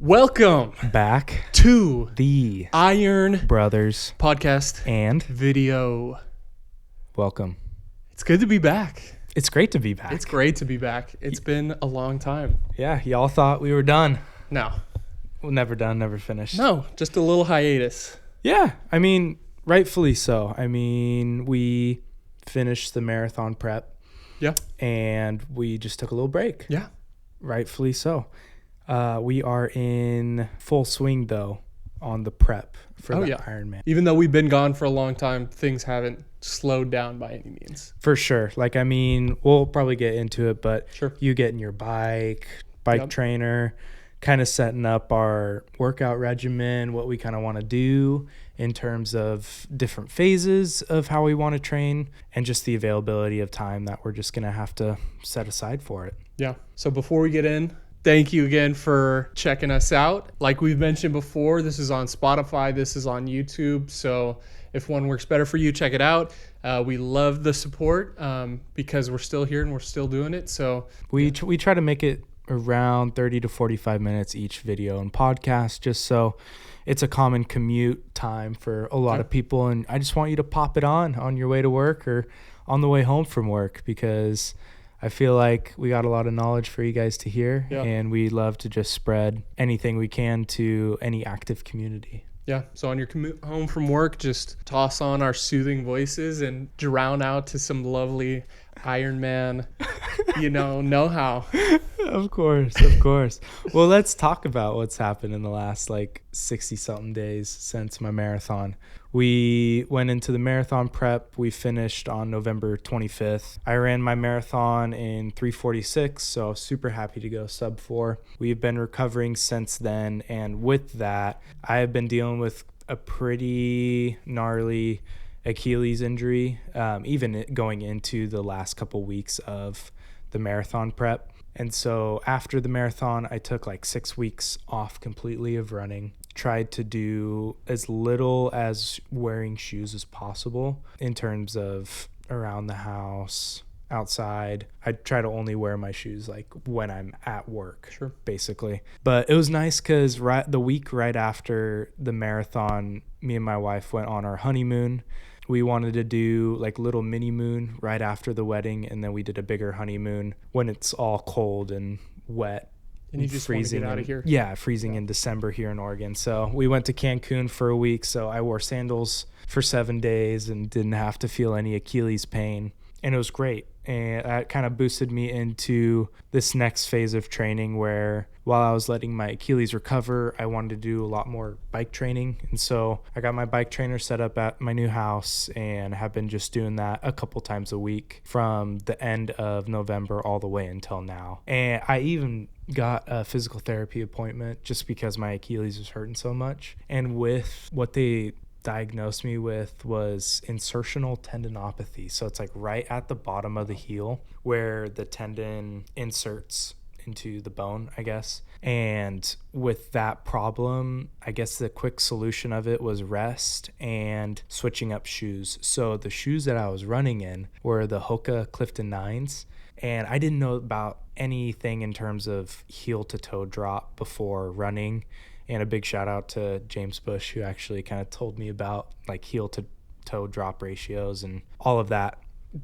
Welcome back to the Iron Brothers podcast and video. welcome. It's good to be back. It's great to be back. It's great to be back. It's been a long time. Yeah, y'all thought we were done. No. Well, never done, never finished. No, just a little hiatus. Yeah, I mean, rightfully so. I mean, we finished the marathon prep. Yeah. And we just took a little break. Yeah. Rightfully so. We are in full swing, though, on the prep for the Ironman. Even though we've been gone for a long time, things haven't slowed down by any means. For sure. Like, I mean, we'll probably get into it, but sure. You getting your bike trainer, kind of setting up our workout regimen, what we kind of want to do in terms of different phases of how we want to train, and just the availability of time that we're just going to have to set aside for it. Yeah. So before we get in, thank you again for checking us out. Like we've mentioned before, this is on Spotify, this is on YouTube. So if one works better for you, check it out. We love the support because we're still here and we're still doing it. So we try to make it around 30 to 45 minutes each video and podcast, just so it's a common commute time for a lot of people. And I just want you to pop it on your way to work or on the way home from work, because I feel like we got a lot of knowledge for you guys to hear, and we love to just spread anything we can to any active community. Yeah, so on your commute home from work, just toss on our soothing voices and drown out to some lovely Ironman, know-how. Of course. Well, let's talk about what's happened in the last 60-something days since my marathon. We went into the marathon prep. We finished on November 25th. I ran my marathon in 3:46, so super happy to go sub 4. We've been recovering since then, and with that, I have been dealing with a pretty gnarly Achilles injury, even going into the last couple weeks of the marathon prep. And so after the marathon, I took 6 weeks off completely of running. Tried to do as little as wearing shoes as possible in terms of around the house, outside. I try to only wear my shoes when I'm at work, basically. But it was nice because the week right after the marathon, me and my wife went on our honeymoon. We wanted to do little mini moon right after the wedding, and then we did a bigger honeymoon when it's all cold and wet. And you just freezing want to get out of here? Yeah, freezing in December here in Oregon. So we went to Cancun for a week, so I wore sandals for 7 days and didn't have to feel any Achilles pain. And it was great. And that kind of boosted me into this next phase of training where while I was letting my Achilles recover, I wanted to do a lot more bike training. And so I got my bike trainer set up at my new house and have been just doing that a couple times a week from the end of November all the way until now. And I even got a physical therapy appointment just because my Achilles was hurting so much. And with what they diagnosed me with was insertional tendinopathy. So it's right at the bottom of the heel where the tendon inserts into the bone, I guess. And with that problem, I guess the quick solution of it was rest and switching up shoes. So the shoes that I was running in were the Hoka Clifton 9s. And I didn't know about anything in terms of heel to toe drop before running. And a big shout out to James Bush, who actually kind of told me about heel to toe drop ratios and all of that.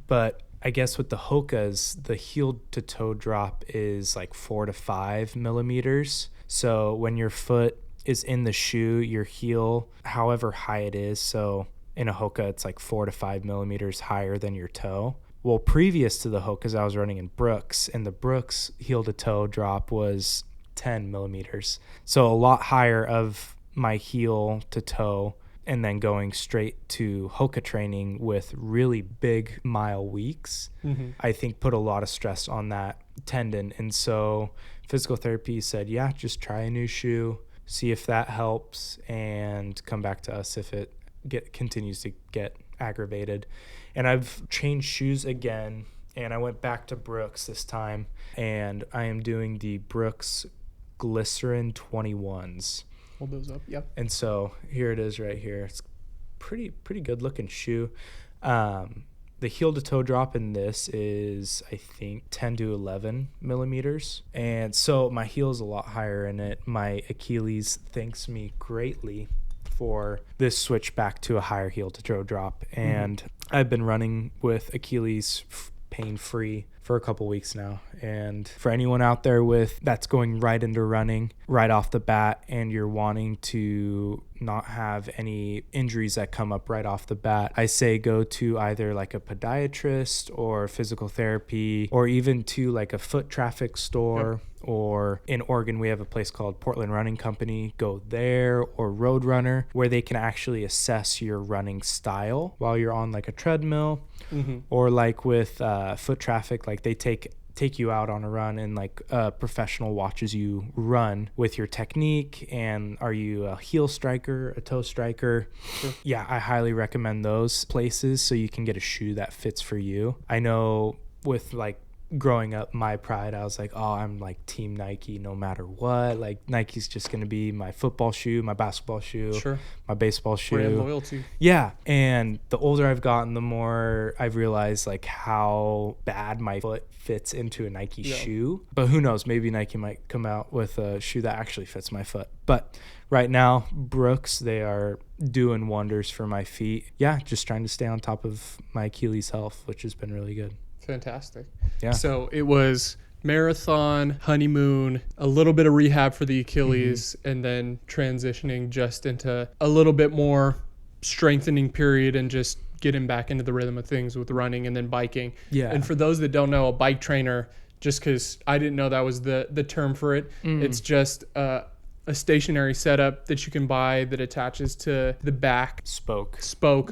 But I guess with the Hokas, the heel to toe drop is 4 to 5 millimeters. So when your foot is in the shoe, your heel, however high it is, so in a Hoka, it's 4 to 5 millimeters higher than your toe. Well, previous to the Hokas, I was running in Brooks, and the Brooks heel to toe drop was 10 millimeters. So a lot higher of my heel to toe, and then going straight to Hoka training with really big mile weeks, I think put a lot of stress on that tendon. And so physical therapy said, just try a new shoe, see if that helps, and come back to us if it continues to get aggravated. And I've changed shoes again, and I went back to Brooks this time, and I am doing the Brooks Glycerin 21s. Hold those up. Yep. And so here it is right here. It's pretty good looking shoe. The heel to toe drop in this is, I think, 10 to 11 millimeters. And so my heel is a lot higher in it. My Achilles thanks me greatly for this switch back to a higher heel to toe drop. And I've been running with Achilles pain free for a couple weeks now. And for anyone out there that's going right into running right off the bat, and you're wanting to not have any injuries that come up right off the bat, I say go to either like a podiatrist or physical therapy, or even to like a foot traffic store. Yep. Or in Oregon, we have a place called Portland Running Company. Go there, or Roadrunner, where they can actually assess your running style while you're on like a treadmill. Or like with foot traffic, like they take you out on a run, and like a professional watches you run with your technique, and are you a heel striker, a toe striker? Sure. Yeah, I highly recommend those places so you can get a shoe that fits for you. I know with like growing up, my pride, I was like, oh, I'm like team Nike no matter what. Like Nike's just going to be my football shoe, my basketball shoe, sure, my baseball shoe. Brand loyalty. Yeah. And the older I've gotten, the more I've realized like how bad my foot fits into a Nike shoe. But who knows, maybe Nike might come out with a shoe that actually fits my foot. But right now, Brooks, they are doing wonders for my feet. Yeah, just trying to stay on top of my Achilles health, which has been really good. Fantastic. Yeah. So it was marathon, honeymoon, a little bit of rehab for the Achilles, and then transitioning just into a little bit more strengthening period and just getting back into the rhythm of things with running and then biking. Yeah. And for those that don't know, a bike trainer, just because I didn't know that was the term for it, it's just a stationary setup that you can buy that attaches to the back spoke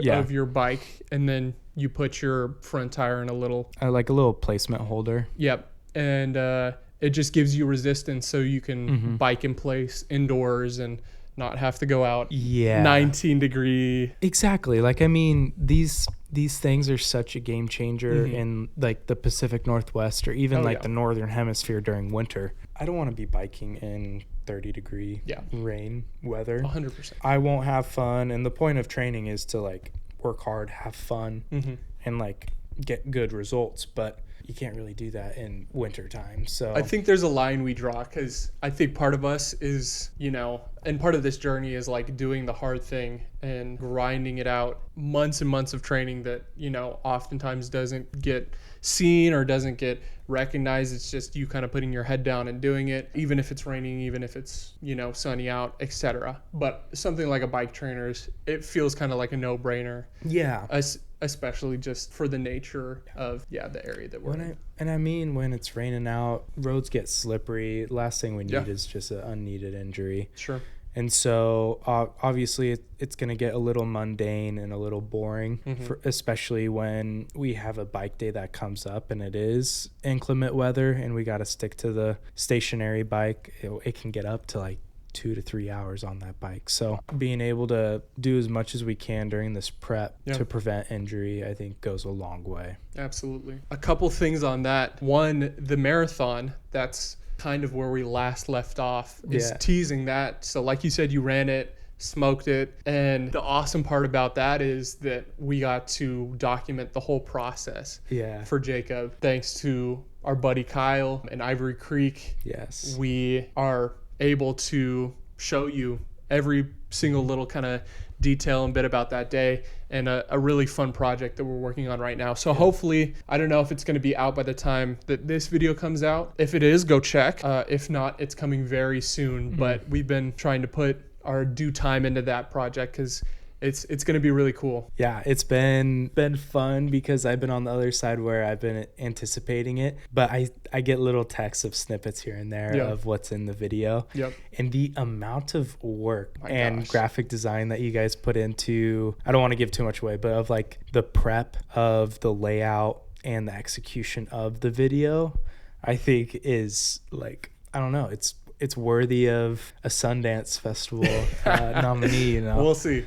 of your bike, and then you put your front tire in a little like a little placement holder. Yep. And it just gives you resistance so you can bike in place indoors and not have to go out 19 degree. Exactly. Like, I mean, these things are such a game changer in like the Pacific Northwest, or even the Northern Hemisphere during winter. I don't want to be biking in 30 degree rain weather. 100%. I won't have fun. And the point of training is to like work hard, have fun, and like get good results. But you can't really do that in winter time. So I think there's a line we draw, because I think part of us is, and part of this journey is like doing the hard thing and grinding it out, months and months of training that, oftentimes doesn't get seen or doesn't get recognized. It's just you kind of putting your head down and doing it, even if it's raining, even if it's, sunny out, etc. But something like a bike trainer's, it feels kind of like a no-brainer. Yeah. Especially just for the nature of the area that we're in. And I mean, when it's raining out, roads get slippery. Last thing we need is just an unneeded injury. Sure. And so obviously it's going to get a little mundane and a little boring, especially when we have a bike day that comes up and it is inclement weather and we got to stick to the stationary bike. It can get up to like 2 to 3 hours on that bike. So being able to do as much as we can during this prep to prevent injury, I think goes a long way. Absolutely. A couple things on that. One, the marathon, that's kind of where we last left off, is teasing that. So like you said, you ran it, smoked it. And the awesome part about that is that we got to document the whole process for Jacob. Thanks to our buddy Kyle in Ivory Creek. Yes. We are able to show you every single little kind of detail and bit about that day, and a really fun project that we're working on right now. So hopefully, I don't know if it's going to be out by the time that this video comes out. If it is, go check. If not, it's coming very soon. But we've been trying to put our due time into that project because it's going to be really cool. Yeah, it's been fun because I've been on the other side where I've been anticipating it, but I get little texts of snippets here and there of what's in the video. Yep. And the amount of work and graphic design that you guys put into, I don't want to give too much away, but of like the prep of the layout and the execution of the video, I think is like, I don't know, it's worthy of a Sundance Festival nominee, We'll see.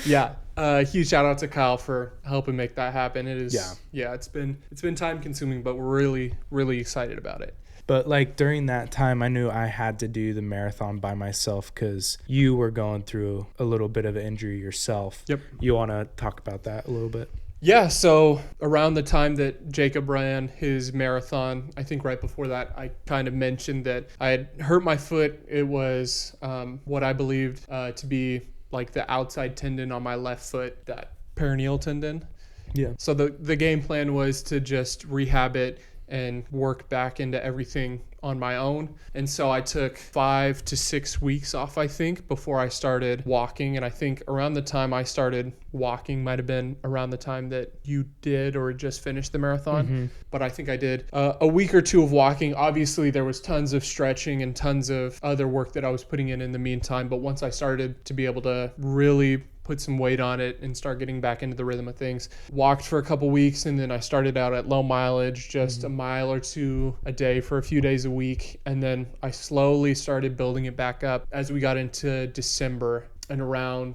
Yeah. Huge shout out to Kyle for helping make that happen. It is, it's been time consuming, but we're really, really excited about it. But like during that time, I knew I had to do the marathon by myself because you were going through a little bit of an injury yourself. Yep. You want to talk about that a little bit? Yeah, so around the time that Jacob ran his marathon, I think right before that, I kind of mentioned that I had hurt my foot. It was what I believed to be like the outside tendon on my left foot, that peroneal tendon. Yeah. So the game plan was to just rehab it and work back into everything on my own. And so I took 5 to 6 weeks off, I think, before I started walking. And I think around the time I started walking might have been around the time that you did or just finished the marathon. Mm-hmm. But I think I did a week or two of walking. Obviously, there was tons of stretching and tons of other work that I was putting in the meantime. But once I started to be able to really put some weight on it and start getting back into the rhythm of things, walked for a couple weeks, and then I started out at low mileage, just a mile or two a day for a few days a week, and then I slowly started building it back up as we got into December. And around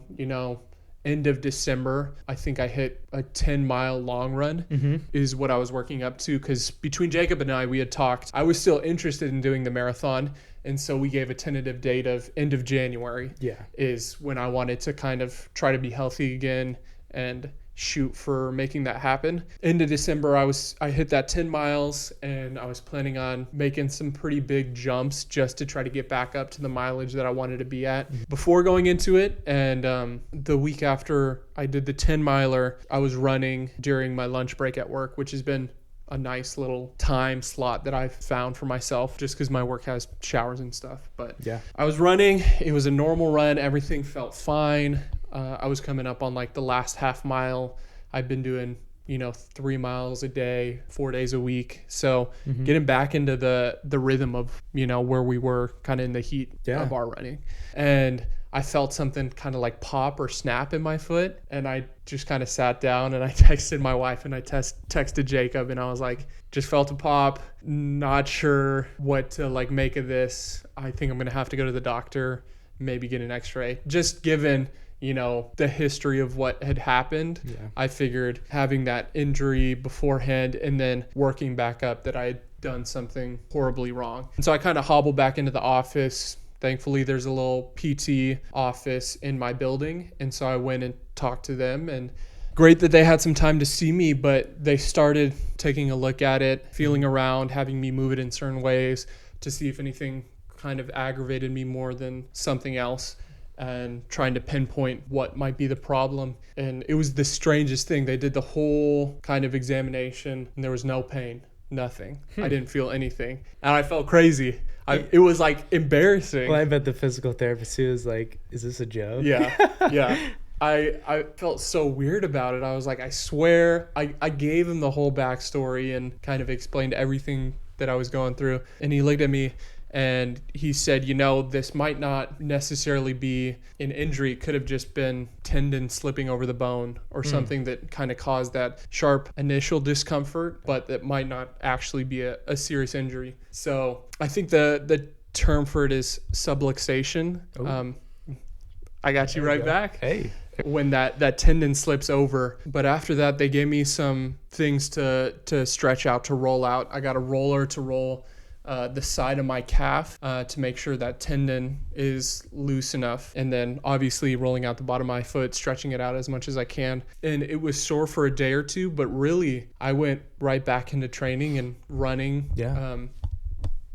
end of December, I think I hit a 10-mile long run is what I was working up to, because between Jacob and I, we had talked. I was still interested in doing the marathon, and so we gave a tentative date of end of January. Yeah. Is when I wanted to kind of try to be healthy again and shoot for making that happen. End of December, I hit that 10 miles, and I was planning on making some pretty big jumps just to try to get back up to the mileage that I wanted to be at before going into it. And the week after I did the 10 miler, I was running during my lunch break at work, which has been a nice little time slot that I've found for myself just because my work has showers and stuff. But Yeah. I was running. It was a normal run. Everything felt fine. I was coming up on like the last half mile. I've been doing 3 miles a day, 4 days a week. So getting back into the rhythm of where we were kind of in the heat of our running. And I felt something kind of like pop or snap in my foot, and I just kind of sat down and I texted my wife and I texted Jacob, and I was like, just felt a pop, not sure what to like make of this. I think I'm gonna have to go to the doctor, maybe get an x-ray. Just given the history of what had happened, I figured having that injury beforehand and then working back up that I had done something horribly wrong. And so I kind of hobbled back into the office. Thankfully, there's a little PT office in my building. And so I went and talked to them, and great that they had some time to see me, but they started taking a look at it, feeling around, having me move it in certain ways to see if anything kind of aggravated me more than something else, and trying to pinpoint what might be the problem. And it was the strangest thing. They did the whole kind of examination and there was no pain, nothing. I didn't feel anything. And I felt crazy. It was like embarrassing. Well, I bet the physical therapist too was like, is this a joke? Yeah. I felt so weird about it. I was like, I swear. I gave him the whole backstory and kind of explained everything that I was going through. And he looked at me and he said, this might not necessarily be an injury. It could have just been tendon slipping over the bone or something that kind of caused that sharp initial discomfort, but that might not actually be a serious injury. So I think the term for it is subluxation. I got you right back. Hey. When that tendon slips over. But after that, they gave me some things to stretch out, to roll out. I got a roller to roll the side of my calf to make sure that tendon is loose enough. And then obviously rolling out the bottom of my foot, stretching it out as much as I can. And it was sore for a day or two, but really I went right back into training and running.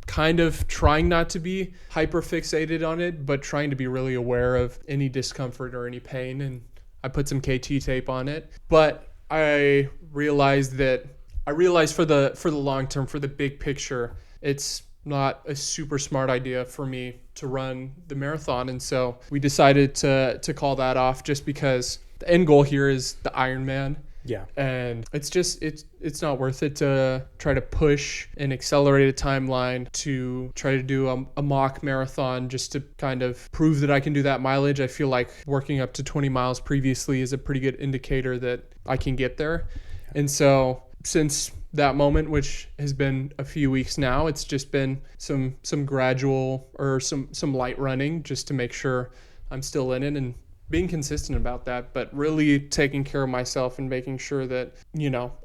Kind of trying not to be hyper fixated on it, but trying to be really aware of any discomfort or any pain. And I put some KT tape on it. But I realized for the long term, for the big picture, it's not a super smart idea for me to run the marathon. And so we decided to call that off, just because the end goal here is the Ironman. Yeah. And it's not worth it to try to push an accelerated timeline to try to do a mock marathon just to kind of prove that I can do that mileage. I feel like working up to 20 miles previously is a pretty good indicator that I can get there. And so since that moment, which has been a few weeks now, it's just been some gradual or some light running just to make sure I'm still in it and being consistent about that, but really taking care of myself and making sure that,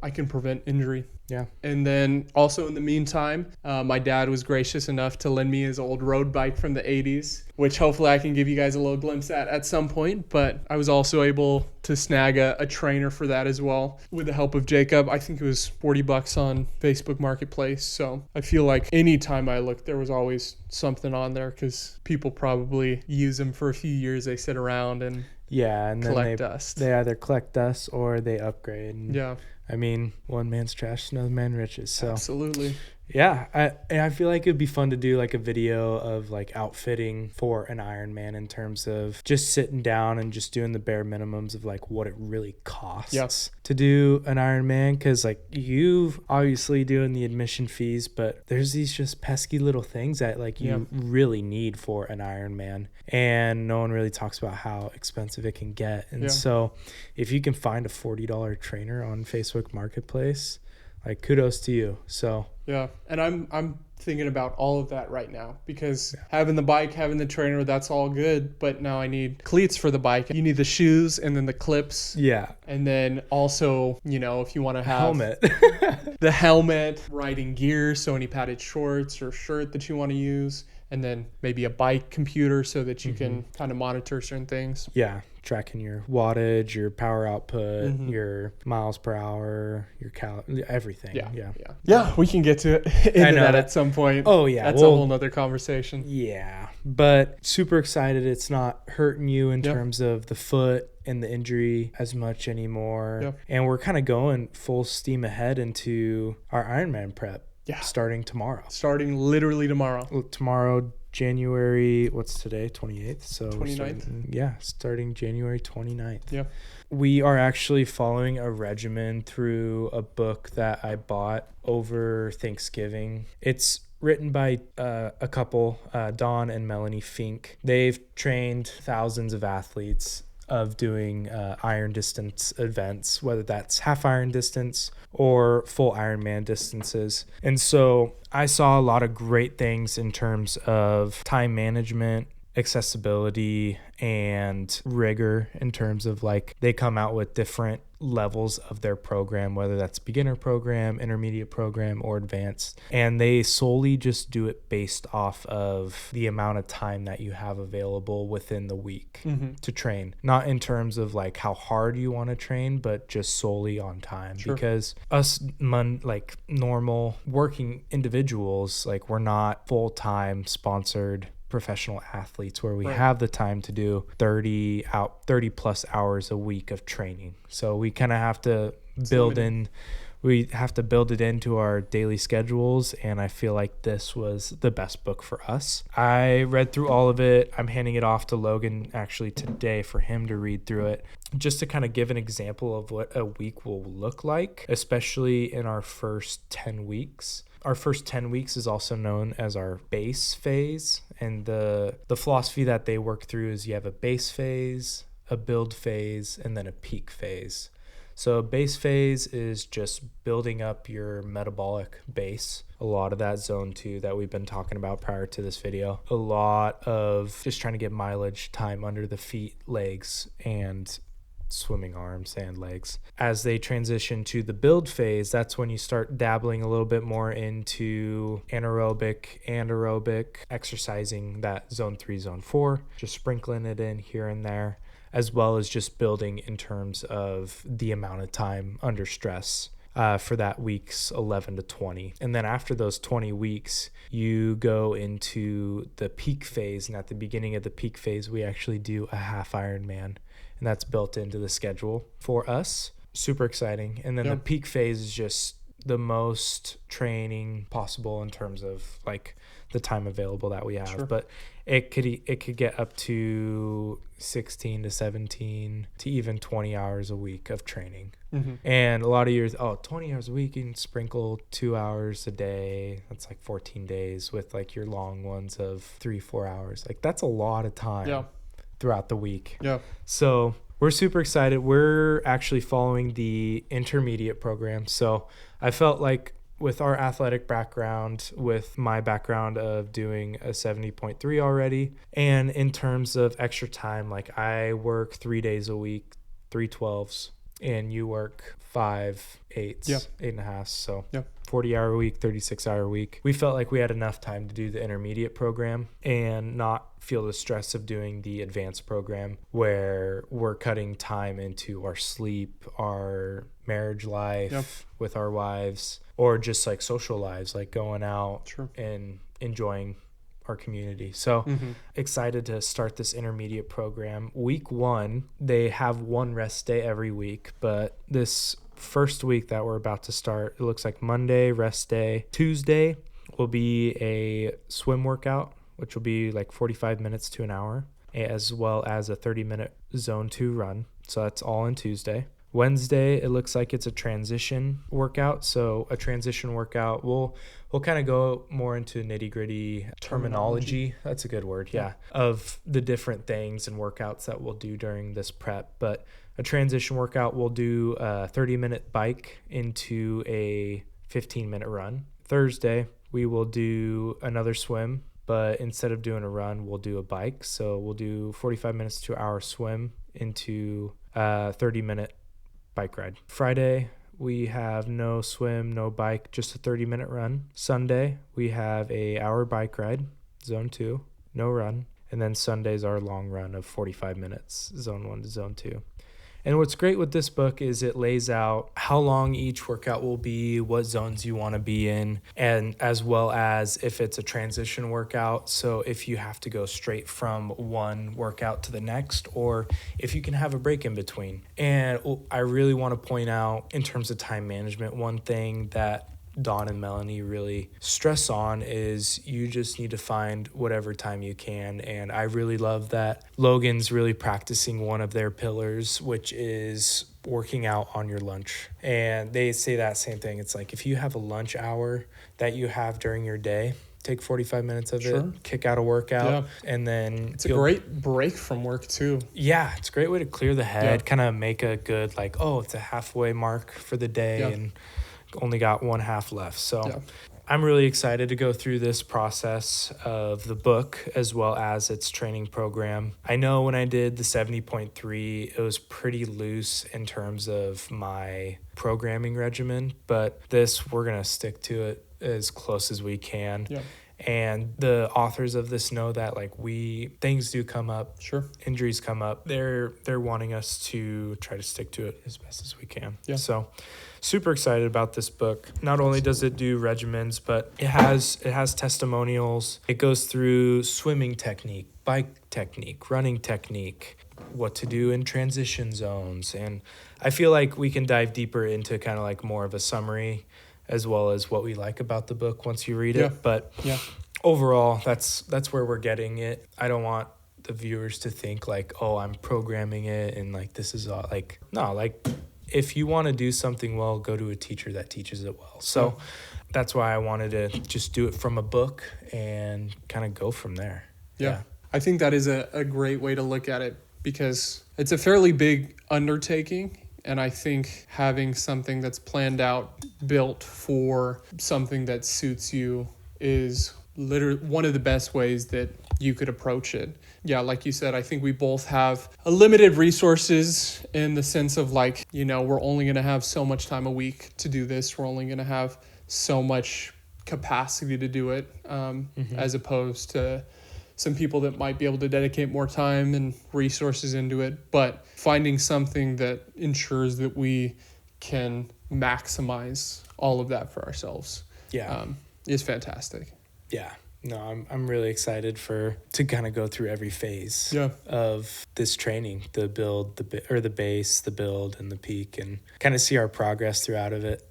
I can prevent injury. Yeah. And then also in the meantime, my dad was gracious enough to lend me his old road bike from the 80s, which hopefully I can give you guys a little glimpse at some point. But I was also able to snag a trainer for that as well with the help of Jacob. I think it was $40 on Facebook Marketplace. So I feel like anytime I looked, there was always something on there because people probably use them for a few years. They sit around and and collect then dust. they either collect dust or they upgrade. And Yeah. I mean, one man's trash, another man's riches. So Absolutely. yeah, I feel like it'd be fun to do like a video of like outfitting for an Ironman in terms of just sitting down and just doing the bare minimums of like what it really costs to do an Ironman. Because like you obviously doing the admission fees, but there's these just pesky little things that like you really need for an Ironman, and no one really talks about how expensive it can get. And so if you can find a $40 trainer on Facebook Marketplace, like kudos to you. So yeah, and I'm thinking about all of that right now because having the bike, having the trainer, that's all good, but now I need cleats for the bike. You need the shoes and then the clips. Yeah. And then also, you know, if you want to have helmet. the helmet, riding gear, so any padded shorts or shirt that you want to use, and then maybe a bike computer so that you can kind of monitor certain things. Yeah, tracking your wattage, your power output, your miles per hour, your everything. Yeah, we can get to into that at some point. Oh yeah, that's a whole nother conversation. Yeah, but super excited. It's not hurting you in terms of the foot and the injury as much anymore. And we're kind of going full steam ahead into our Ironman prep. Yeah. Starting tomorrow. Starting literally tomorrow. Tomorrow, January, what's today? 28th. So 29th. Starting January 29th. Yeah. We are actually following a regimen through a book that I bought over Thanksgiving. It's written by a couple, Dawn and Melanie Fink. They've trained thousands of athletes of doing iron distance events, whether that's half iron distance or full Ironman distances. And so I saw a lot of great things in terms of time management, accessibility, and rigor in terms of like they come out with different levels of their program, whether that's beginner program, intermediate program, or advanced. And they solely just do it based off of the amount of time that you have available within the week to train. Not in terms of like how hard you want to train, but just solely on time. Because us like normal working individuals, like we're not full-time sponsored professional athletes where we have the time to do 30 plus hours a week of training. So we kind of have to build it into our daily schedules, and I feel like this was the best book for us. I read through all of it. I'm handing it off to Logan actually today for him to read through it, just to kind of give an example of what a week will look like, especially in our first 10 weeks. Our first 10 weeks is also known as our base phase. And the philosophy that they work through is you have a base phase, a build phase, and then a peak phase. So a base phase is just building up your metabolic base. A lot of that zone 2 that we've been talking about prior to this video. A lot of just trying to get mileage time under the feet, legs, and swimming arms and legs. As they transition to the build phase, that's when you start dabbling a little bit more into anaerobic and aerobic, exercising that zone 3, zone 4, just sprinkling it in here and there, as well as just building in terms of the amount of time under stress for that weeks 11 to 20. And then after those 20 weeks, you go into the peak phase. And at the beginning of the peak phase, we actually do a half Ironman. And that's built into the schedule for us. Super exciting. And then the peak phase is just the most training possible in terms of like the time available that we have. But it could get up to 16 to 17 to even 20 hours a week of training. And a lot of years, 20 hours a week, you can sprinkle 2 hours a day. That's like 14 days with like your long ones of 3-4 hours. Like that's a lot of time throughout the week. So we're super excited. We're actually following the intermediate program. So I felt like with our athletic background, with my background of doing a 70.3 already, and in terms of extra time, like I work 3 days a week, 3 12s. and you work 5 8s, Yeah. 8.5. So Yeah. 40-hour week, 36-hour week. We felt like we had enough time to do the intermediate program and not feel the stress of doing the advanced program where we're cutting time into our sleep, our marriage life with our wives, or just like social lives, like going out and enjoying our community. So excited to start this intermediate program. Week 1, they have one rest day every week, but this first week that we're about to start, it looks like Monday, rest day. Tuesday will be a swim workout, which will be like 45 minutes to an hour, as well as a 30-minute zone 2 run. So that's all on Tuesday. Wednesday, it looks like it's a transition workout. So a transition workout, we'll kind of go more into nitty-gritty terminology. That's a good word, yeah, of the different things and workouts that we'll do during this prep. But a transition workout, we'll do a 30-minute bike into a 15-minute run. Thursday, we will do another swim, but instead of doing a run, we'll do a bike. So we'll do 45 minutes to an hour swim into a 30-minute bike ride. Friday, we have no swim, no bike, just a 30-minute run. Sunday, we have a hour bike ride, zone 2, no run. And then Sunday's our long run of 45 minutes, zone 1 to zone 2. And what's great with this book is it lays out how long each workout will be, what zones you want to be in, and as well as if it's a transition workout. So if you have to go straight from one workout to the next, or if you can have a break in between. And I really want to point out, in terms of time management, one thing that Dawn and Melanie really stress on is you just need to find whatever time you can. And I really love that Logan's really practicing one of their pillars, which is working out on your lunch. And they say that same thing. It's like, if you have a lunch hour that you have during your day, take 45 minutes of it, kick out a workout, and then it's a great break from work too. Yeah, it's a great way to clear the head, kind of make a good, like, oh, it's a halfway mark for the day, and only got one half left. So I'm really excited to go through this process of the book as well as its training program. I know when I did the 70.3, it was pretty loose in terms of my programming regimen, but this, we're going to stick to it as close as we can. And the authors of this know that, like, things do come up, injuries come up. They're wanting us to try to stick to it as best as we can. So super excited about this book. Not only does it do regimens, but it has testimonials. It goes through swimming technique, bike technique, running technique, what to do in transition zones. And I feel like we can dive deeper into kind of like more of a summary as well as what we like about the book once you read it. But overall, that's where we're getting it. I don't want the viewers to think like, oh, I'm programming it and like this is all, like, no, like, if you want to do something well, go to a teacher that teaches it well. So that's why I wanted to just do it from a book and kind of go from there. I think that is a great way to look at it, because it's a fairly big undertaking. And I think having something that's planned out, built for something that suits you, is literally one of the best ways that you could approach it. Yeah, like you said, I think we both have a limited resources in the sense of, like, you know, we're only going to have so much time a week to do this. We're only going to have so much capacity to do it, as opposed to some people that might be able to dedicate more time and resources into it. But finding something that ensures that we can maximize all of that for ourselves is fantastic. No, I'm really excited to kind of go through every phase of this training, the build, the base, the build, and the peak, and kind of see our progress throughout it.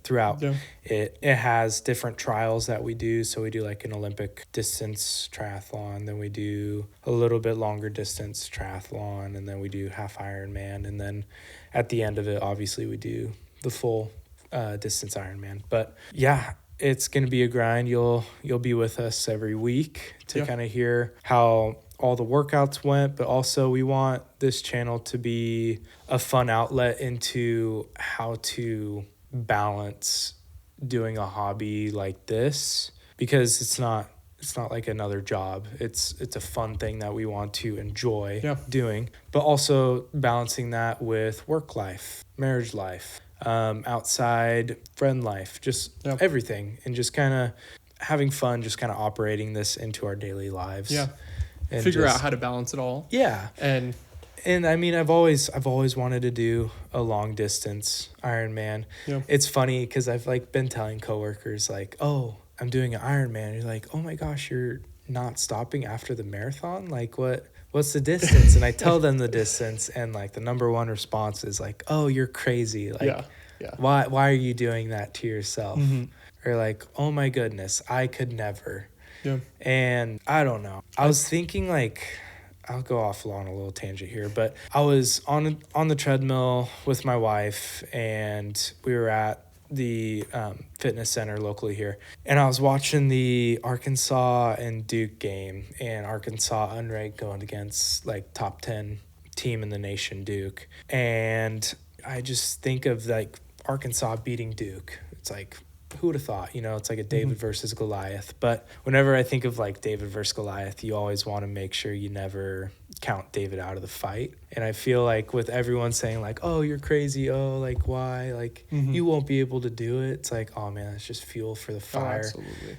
It has different trials that we do. So we do like an Olympic distance triathlon, then we do a little bit longer distance triathlon, and then we do half Ironman, and then at the end of it, obviously we do the full distance Ironman. But it's going to be a grind. You'll be with us every week to kind of hear how all the workouts went, but also we want this channel to be a fun outlet into how to balance doing a hobby like this, because it's not it's not like another job. It's a fun thing that we want to enjoy Yeah. doing, but also balancing that with work life, marriage life, outside friend life, just Yeah. everything, and just kind of having fun, just kind of operating this into our daily lives. Yeah. And Figure out how to balance it all. Yeah. And I mean, I've always wanted to do a long distance Ironman. Yeah. It's funny because I've like been telling coworkers like, oh, I'm doing an Ironman. You're like, oh my gosh, you're not stopping after the marathon? Like what's the distance? And I tell them the distance, and like the number one response is like, oh, you're crazy. Like, why are you doing that to yourself? Mm-hmm. Or like, oh my goodness, I could never. Yeah. And I don't know. I was thinking like, I'll go off on a little tangent here, but I was on the treadmill with my wife, and we were at the fitness center locally here, and I was watching the Arkansas and Duke game, and Arkansas unranked going against like top 10 team in the nation, Duke. And I just think of like Arkansas beating Duke. It's like, who would have thought, it's like a David versus Goliath. But whenever I think of like David versus Goliath, you always want to make sure you never count David out of the fight. And I feel like with everyone saying like, oh, you're crazy. Oh, like why? Like you won't be able to do it. It's like, oh man, it's just fuel for the fire,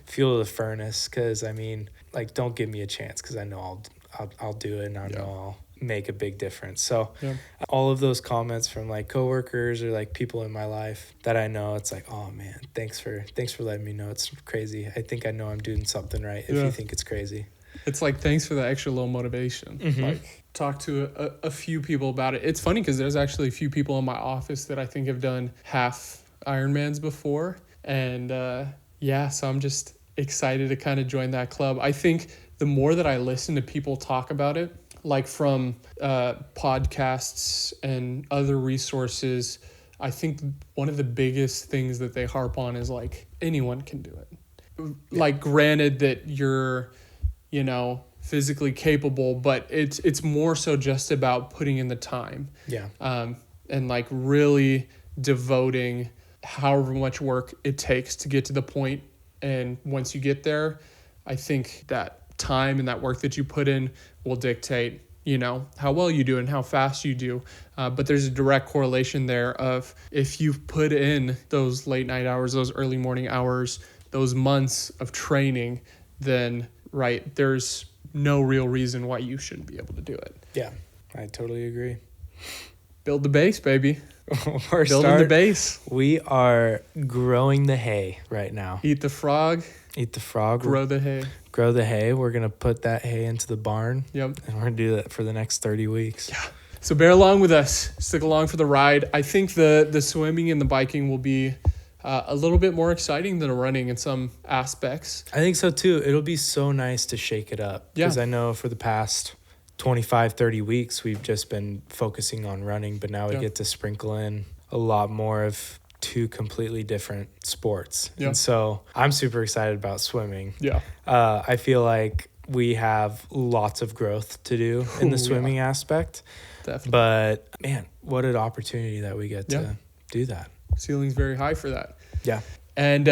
fuel to the furnace. Cause I mean, like, don't give me a chance. Cause I know I'll do it, and I know I'll make a big difference. So all of those comments from like coworkers or like people in my life that I know, it's like, oh man, thanks for letting me know it's crazy. I think I know I'm doing something right if you think it's crazy. It's like, thanks for the extra little motivation. Like, talk to a few people about it. It's funny because there's actually a few people in my office that I think have done half Ironmans before. And so I'm just excited to kind of join that club. I think the more that I listen to people talk about it, like from podcasts and other resources, I think one of the biggest things that they harp on is like, anyone can do it. Yeah. Like, granted that you're, physically capable, but it's more so just about putting in the time. Yeah. And like really devoting however much work it takes to get to the point. And once you get there, I think that time and that work that you put in will dictate, how well you do and how fast you do. But there's a direct correlation there of if you've put in those late night hours, those early morning hours, those months of training, then there's no real reason why you shouldn't be able to do it. Yeah, I totally agree. Build the base, baby. Building the base. We are growing the hay right now. Eat the frog. Grow the hay. We're going to put that hay into the barn. Yep. And we're going to do that for the next 30 weeks. Yeah. So bear along with us. Stick along for the ride. I think the swimming and the biking will be a little bit more exciting than the running in some aspects. I think so too. It'll be so nice to shake it up. Because I know for the past 25, 30 weeks, we've just been focusing on running, but now we get to sprinkle in a lot more of two completely different sports. Yeah. And so I'm super excited about swimming. Yeah. I feel like we have lots of growth to do in the swimming aspect. Definitely. But man, what an opportunity that we get to do that. Ceiling's very high for that. Yeah. And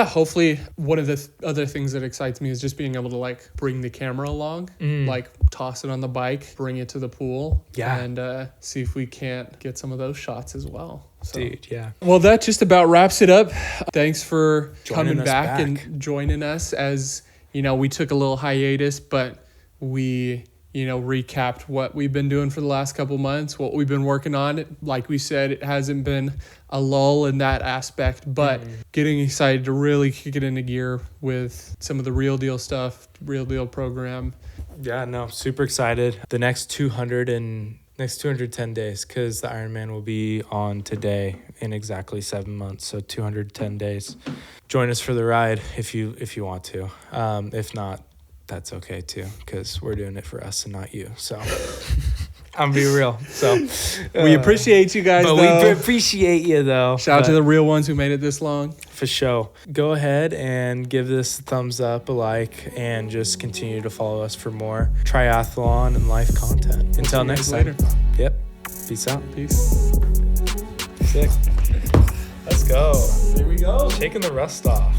hopefully one of the other things that excites me is just being able to like bring the camera along, like toss it on the bike, bring it to the pool, and see if we can't get some of those shots as well. So. Dude, yeah. Well, that just about wraps it up. Thanks for coming back and joining us as, we took a little hiatus, but we, recapped what we've been doing for the last couple months, what we've been working on. Like we said, it hasn't been a lull in that aspect, but getting excited to really kick it into gear with some of the real deal stuff, real deal program. Yeah, no, super excited. The next 210 days, because the Ironman will be on today in exactly 7 months. So 210 days. Join us for the ride if you want to. If not, that's okay too, because we're doing it for us and not you. So I'm be real. So we appreciate you guys, but though. We appreciate you though. Shout out to the real ones who made it this long. For sure. Go ahead and give this a thumbs up, a like, and just continue to follow us for more triathlon and life content. Until next time. Later. Yep. Peace out. Peace. Sick. Let's go. Here we go. Shaking the rust off.